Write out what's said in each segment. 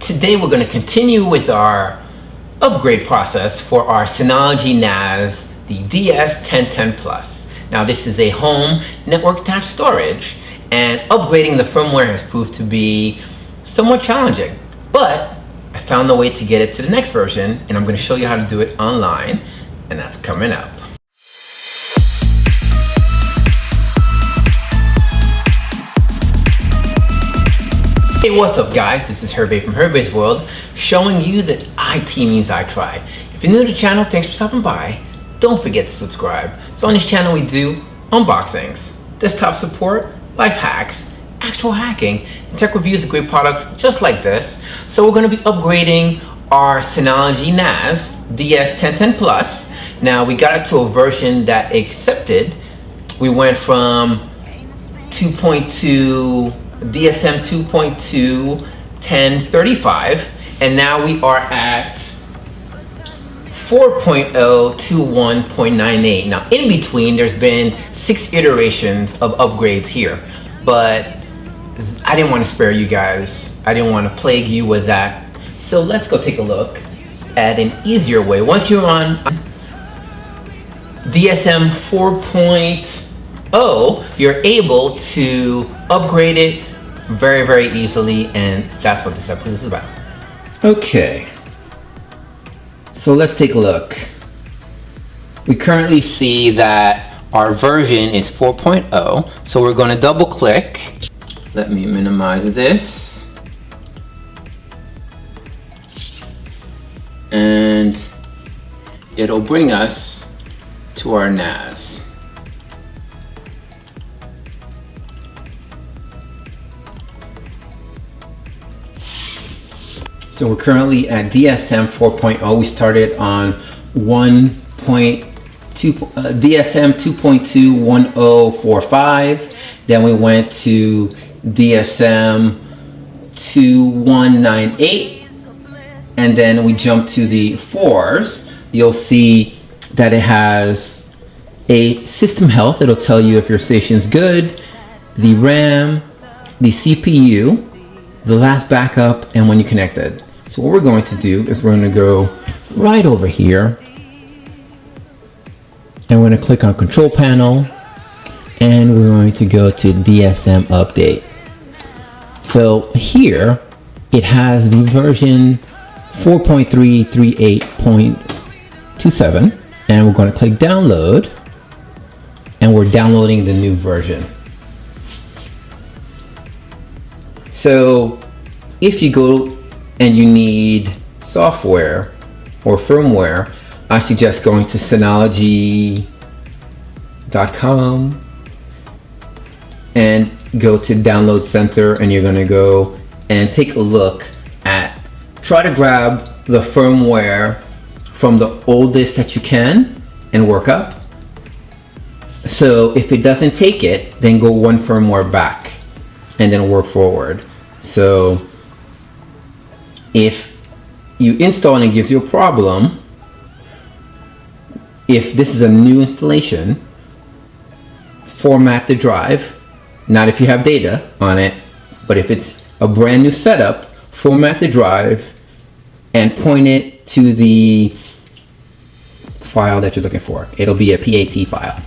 Today we're going to continue with our upgrade process for our Synology NAS, the DS1010 Plus. Now this is a home network attached storage, and upgrading the firmware has proved to be somewhat challenging, but I found a way to get it to the next version, and I'm going to show you how to do it online, and that's coming up. Hey, what's up guys? This is HERVEs from HERVEs World, showing you that IT means I try. If you're new to the channel, thanks for stopping by. Don't forget to subscribe. So on this channel we do unboxings, desktop support, life hacks, actual hacking, and tech reviews of great products just like this. So we're going to be upgrading our Synology NAS DS1010 Plus. Now we got it to a version that accepted. We went from 2.2 DSM 2.2 1035, and now we are at 4.0 to 1.98. Now in between there's been 6 iterations of upgrades here, but I didn't want to spare you guys. I didn't want to plague you with that. So let's go take a look at an easier way. Once you're on DSM 4.0, you're able to upgrade it very easily, and that's what this episode is about. Okay, so let's take a look. We currently see that our version is 4.0, so we're going to double click. Let me minimize this, and it'll bring us to our NAS. So we're currently at DSM 4.0. We started on 1.2 DSM 2.2 1045. Then we went to DSM 2198, and then we jumped to the 4s. You'll see that it has a system health. It'll tell you if your station's good, the RAM, the CPU, the last backup, and when you connected. So what we're going to do is we're going to go right over here, and we're going to click on Control Panel, and we're going to go to DSM Update. So here it has the version 4.338.27, and we're going to click Download, and we're downloading the new version. So if you go and you need software or firmware, I suggest going to Synology.com and go to Download Center, and you're going to go and take a look at, try to grab the firmware from the oldest that you can and work up. So if it doesn't take it, then go one firmware back and then work forward. So if you install and it gives you a problem, if this is a new installation, format the drive. Not if you have data on it, but if it's a brand new setup, format the drive and point it to the file that you're looking for. It'll be a PAT file.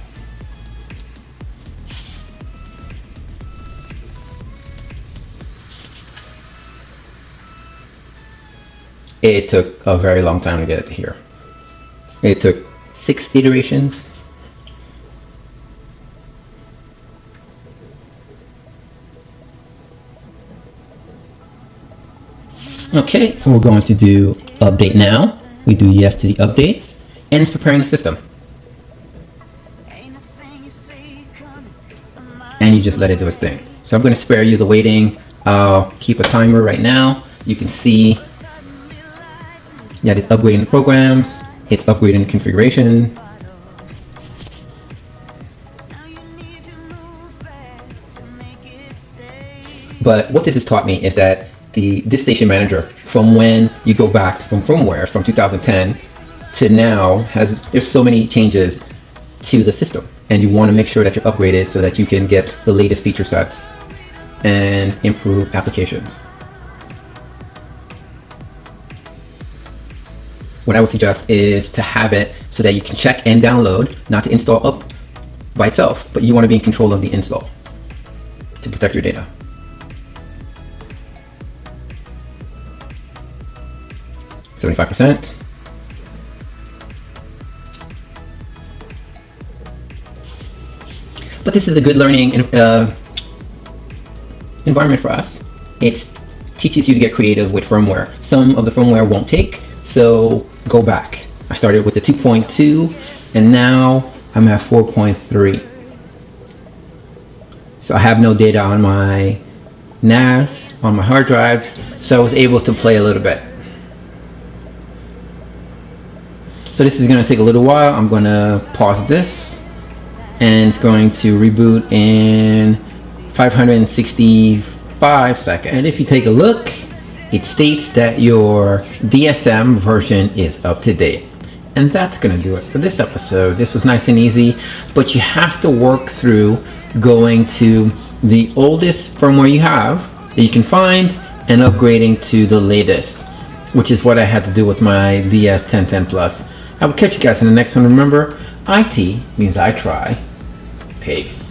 It took a very long time to get it here. It took 6 iterations. Okay, we're going to do update now. We do yes to the update, and it's preparing the system. And you just let it do its thing. So I'm going to spare you the waiting. I'll keep a timer right now. You can see that it's upgrading the programs, it's upgrading the configuration. But what this has taught me is that the DiskStation manager, from when you go back from firmware from 2010 to now, there's so many changes to the system, and you want to make sure that you're upgraded so that you can get the latest feature sets and improve applications. what I would suggest is to have it so that you can check and download, not to install up by itself, but you want to be in control of the install to protect your data. %. But this is a good learning environment for us. It teaches you to get creative with firmware. Some of the firmware won't take, so go back. I started with the 2.2 and now I'm at 4.3. So I have no data on my NAS, on my hard drives, so I was able to play a little bit. So this is going to take a little while. I'm going to pause this and it's going to reboot in 565 seconds. And if you take a look, it states that your DSM version is up to date. And that's going to do it for this episode. This was nice and easy, but you have to work through going to the oldest firmware you have that you can find and upgrading to the latest, which is what I had to do with my DS1010 Plus. I will catch you guys in the next one. Remember, IT means I try. Peace.